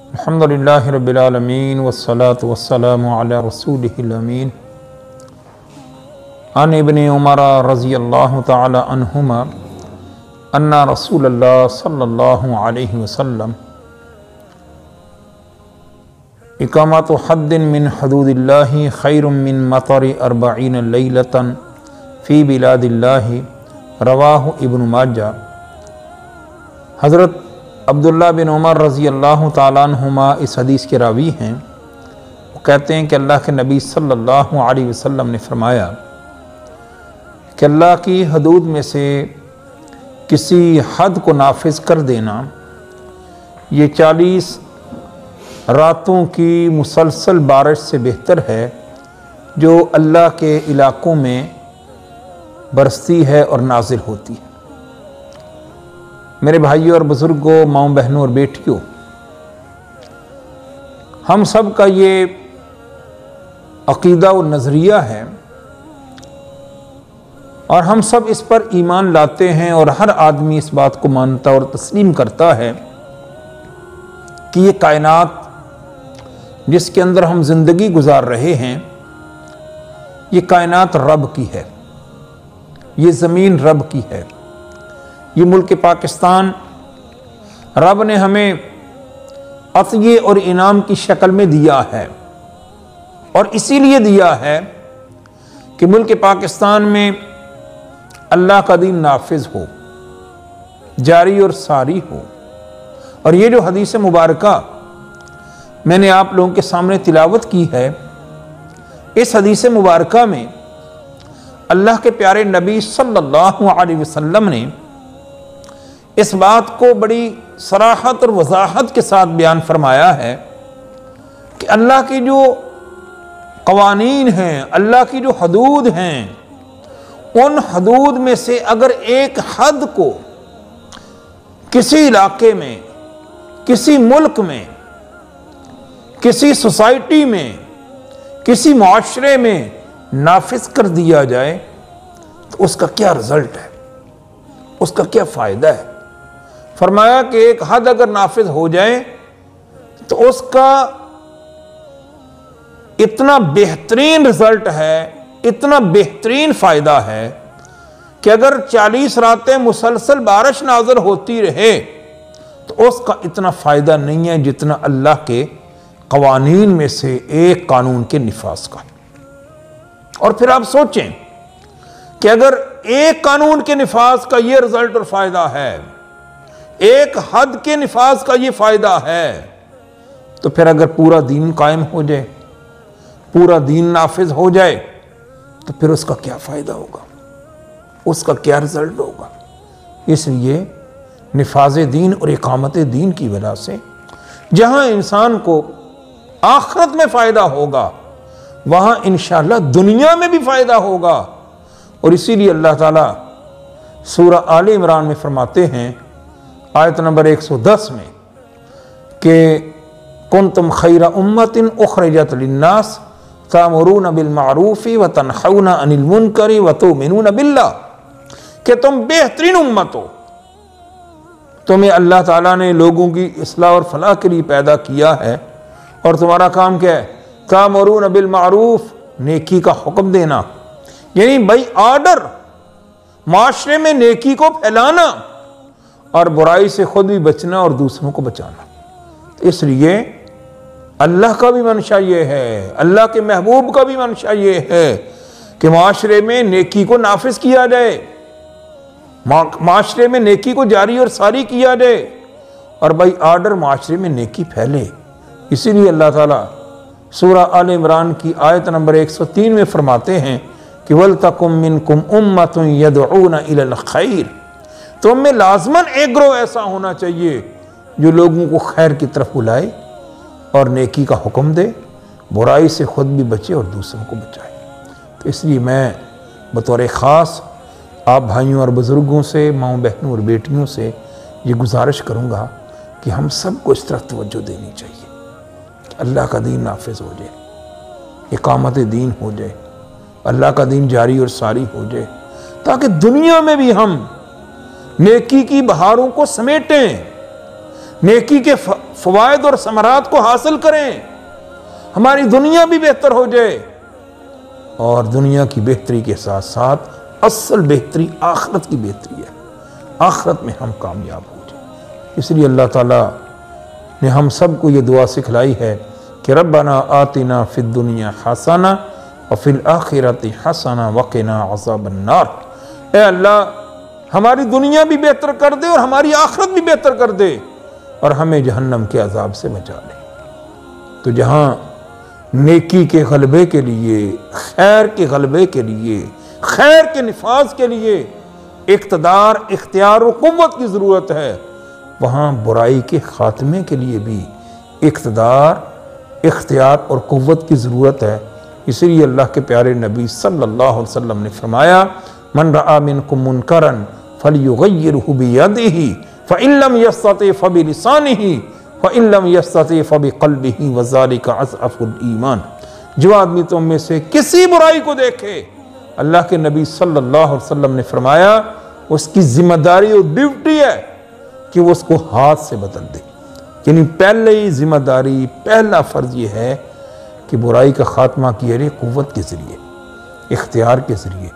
अल्हम्दुलिल्लाहि रब्बिल आलमीन वस्सलातु वस्सलामु अला रसूलिहिल अमीन अन इब्न उमर रज़ियल्लाहु तआला अन्हुमा अन्ना रसूलल्लाह सल्लल्लाहु अलैहि वसल्लम इकामतु हद्दिन मिन हुदूदिल्लाहि खैरुम मिन मतरी अर्बईन लैलतन फ़ी बिलादिल्लाहि रवाहु इब्न माजा। हज़रत अब्दुल्ला बिन उमर रज़ी अल्लाह तआला अन्हुमा इस हदीस के रावी हैं। वो कहते हैं कि अल्लाह के नबी सल्लल्लाहु अलैहि वसल्लम ने फरमाया कि अल्लाह की हदूद में से किसी हद को नाफिज कर देना ये 40 रातों की मुसलसल बारिश से बेहतर है जो अल्लाह के इलाक़ों में बरसती है और नाजिल होती है। मेरे भाइयों और बुज़ुर्गों, माओं बहनों और बेटियों, हम सब का ये अक़ीदा और नज़रिया है और हम सब इस पर ईमान लाते हैं और हर आदमी इस बात को मानता और तस्लीम करता है कि ये कायनात जिसके अंदर हम ज़िंदगी गुजार रहे हैं ये कायनात रब की है, ये ज़मीन रब की है, ये मुल्क पाकिस्तान रब ने हमें अतिये और इनाम की शक्ल में दिया है और इसीलिए दिया है कि मुल्क पाकिस्तान में अल्लाह का दीन नाफिज हो, जारी और सारी हो। और ये जो हदीस मुबारका मैंने आप लोगों के सामने तिलावत की है, इस हदीस मुबारका में अल्लाह के प्यारे नबी सल्लल्लाहु अलैहि वसल्लम ने इस बात को बड़ी सराहत और वजाहत के साथ बयान फरमाया है कि अल्लाह की जो कवानीन हैं, अल्लाह की जो हदूद हैं, उन हदूद में से अगर एक हद को किसी इलाके में, किसी मुल्क में, किसी सोसाइटी में, किसी मुआशरे में नाफिज कर दिया जाए तो उसका क्या रिजल्ट है, उसका क्या फ़ायदा है। फरमाया कि एक हद अगर नाफिज हो जाए तो उसका इतना बेहतरीन रिजल्ट है, इतना बेहतरीन फ़ायदा है कि अगर 40 रातें मुसलसल बारिश नाज़िल होती रहे तो उसका इतना फ़ायदा नहीं है जितना अल्लाह के कवानीन में से एक कानून के निफाज का। और फिर आप सोचें कि अगर एक कानून के निफाज का ये रिजल्ट और फ़ायदा है, एक हद के निफाज का ये फ़ायदा है, तो फिर अगर पूरा दीन कायम हो जाए, पूरा दीन नाफिज हो जाए तो फिर उसका क्या फ़ायदा होगा, उसका क्या रिजल्ट होगा। इसलिए निफाज दीन और इकामत दीन की वजह से जहाँ इंसान को आखिरत में फ़ायदा होगा वहाँ इंशाअल्लाह दुनिया में भी फ़ायदा होगा। और इसीलिए अल्लाह ताला सूरा आले इमरान में फरमाते हैं आयत नंबर 110 में कि कुंतुम खैरा उम्मतिन उखरिजत लिन्नास तामुरून बिल मारूफी व तनहौना अनिल मुनकरी व तुमिनून बिल्लाह, कि तुम बेहतरीन उम्मत हो, तुम्हें अल्लाह ताला ने लोगों की इस्लाह और फलाह के लिए पैदा किया है और तुम्हारा काम क्या है, तामुरून बिल मारूफ, नेकी का हुक्म देना, यानी भाई ऑर्डर, माशरे में नेकी को फैलाना और बुराई से खुद भी बचना और दूसरों को बचाना। तो इसलिए अल्लाह का भी मंशा ये है, अल्लाह के महबूब का भी मंशा ये है कि माशरे में नेकी को नाफिज किया जाए, माशरे में नेकी को जारी और सारी किया जाए और भाई ऑर्डर माशरे में नेकी फैले। इसीलिए अल्लाह ताला सूरा आल इमरान की आयत नंबर 103 में फरमाते हैं कि वल तकुम मिनकुम उम्मतुन यदऊना इलल खैर, तुम में लाजमन एक ग्रोह ऐसा होना चाहिए जो लोगों को खैर की तरफ बुलाए और नेकी का हुक्म दे, बुराई से खुद भी बचे और दूसरों को बचाए। तो इसलिए मैं बतौर ख़ास आप भाइयों और बुज़ुर्गों से, माओं बहनों और बेटियों से ये गुजारिश करूँगा कि हम सब को इस तरफ तवज्जो देनी चाहिए कि अल्लाह का दीन नाफिज हो जाए, इकामत दीन हो जाए, अल्लाह का दीन जारी और सारी हो जाए, ताकि दुनिया में भी हम नेकी की बहारों को समेटें, नेकी के फ़वाइद और समरात को हासिल करें, हमारी दुनिया भी बेहतर हो जाए और दुनिया की बेहतरी के साथ साथ असल बेहतरी आखिरत की बेहतरी है, आखिरत में हम कामयाब हो जाए। इसलिए अल्लाह ताला ने हम सब को ये दुआ सिखलाई है कि रब्बना आतिना फिद दुनिया हसना और फिल आखिरती हसना वक़िना अज़ाबन्नार। ए अल्लाह हमारी दुनिया भी बेहतर कर दे और हमारी आखिरत भी बेहतर कर दे और हमें जहन्नम के अजाब से बचा ले। तो जहाँ नेकी के गलबे के लिए, खैर के गलबे के लिए, खैर के निफाज के लिए इक़्तिदार, इख्तियार और क़ुव्वत की ज़रूरत है, वहाँ बुराई के ख़ात्मे के लिए भी इक़्तिदार, इख्तियार और क़ुव्वत की ज़रूरत है। इसलिए अल्लाह के प्यारे नबी सल्लल्लाहु अलैहि वसल्लम ने फरमाया, मन रआ मिनकुम मुनकरन फलयुग़य्यिरहु बियदिही फ़इन लम यस्तति फ़बिलिसानिही फ़इन लम यस्तति फ़बिक़ल्बिही वज़ालिका अज़अफ़ुल ईमान। जो आदमी तुम में से किसी बुराई को देखे, अल्लाह के नबी सल्लल्लाहु अलैहि वसल्लम ने फरमाया उसकी जिम्मेदारी और ड्यूटी है कि वो उसको हाथ से बदल दे। यानी पहले ही जिम्मेदारी, पहला फ़र्ज ये है कि बुराई का ख़ात्मा किया जाए क़ुव्वत के ज़रिए, इख्तियार के ज़रिए,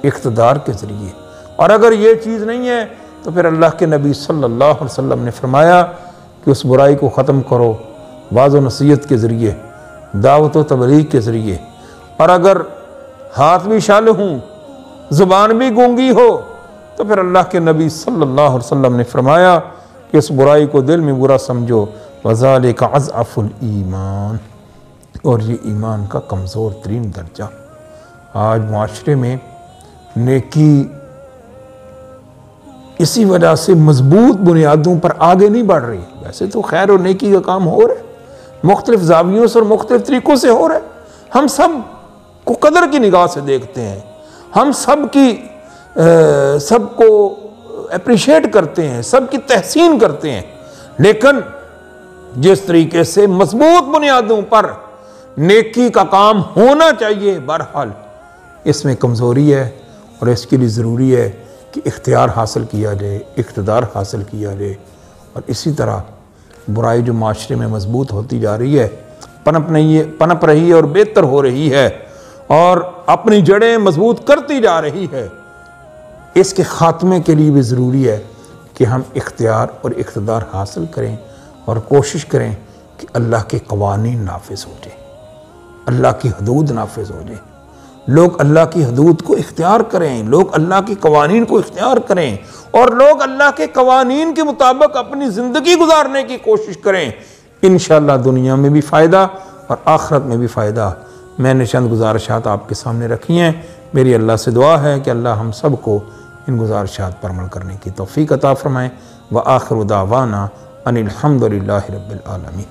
इक़्तिदार के ज़रिए। और अगर ये चीज़ नहीं है तो फिर अल्लाह के नबी सल्लल्लाहु अलैहि वसल्लम ने फरमाया कि उस बुराई को ख़त्म करो वाज़ व नसीहत के ज़रिए, दावत व तबलीग के ज़रिए। और अगर हाथ भी शाल हों, ज़ुबान भी गूंगी हो, तो फिर अल्लाह के नबी सल्लल्लाहु अलैहि वसल्लम ने फरमाया कि उस बुराई को दिल में बुरा समझो, वज़ालिका अज़अफ़ुल ईमान, और ये ईमान का कमज़ोर तरीन दर्जा। आज माशरे में नेकी इसी वजह से मजबूत बुनियादों पर आगे नहीं बढ़ रही। वैसे तो खैर और नेकी का काम हो रहा है, मुख्तलिफ ज़ावियों से और मुख्तलिफ तरीक़ों से हो रहा है। हम सब को कदर की निगाह से देखते हैं, हम सबको अप्रिशिएट करते हैं, सबकी तहसीन करते हैं, लेकिन जिस तरीके से मजबूत बुनियादों पर नेकी का काम होना चाहिए, बहरहाल इसमें कमज़ोरी है और इसके लिए ज़रूरी है कि इख्तियार हासिल किया जाए, इक़्तिदार हासिल किया जाए। और इसी तरह बुराई जो माशरे में मजबूत होती जा रही है, पनप रही है और बेहतर हो रही है और अपनी जड़ें मजबूत करती जा रही है, इसके ख़ात्मे के लिए भी ज़रूरी है कि हम इख्तियार और इक़्तिदार हासिल करें और कोशिश करें कि अल्लाह के क़वानीन नाफिज़ हो जाए, अल्लाह की हदूद नाफिज़ हो जाए। लोग अल्लाह की हदूद को इख्तियार करें, लोग अल्लाह के क़वानीन को इख्तियार करें और लोग अल्लाह के क़वानीन के मुताबिक अपनी ज़िंदगी गुजारने की कोशिश करें। इंशाअल्लाह दुनिया में भी फ़ायदा और आखिरत में भी फ़ायदा। मैंने चंद गुजारिशात आपके सामने रखी हैं। मेरी अल्लाह से दुआ है कि अल्लाह हम सब को इन गुजारिशात पर अमल करने की तौफ़ीक़ अता फ़रमाएँ। व आखिर दावाना अनिल हम्दुलिल्लाहि रब्बिल आलमीन।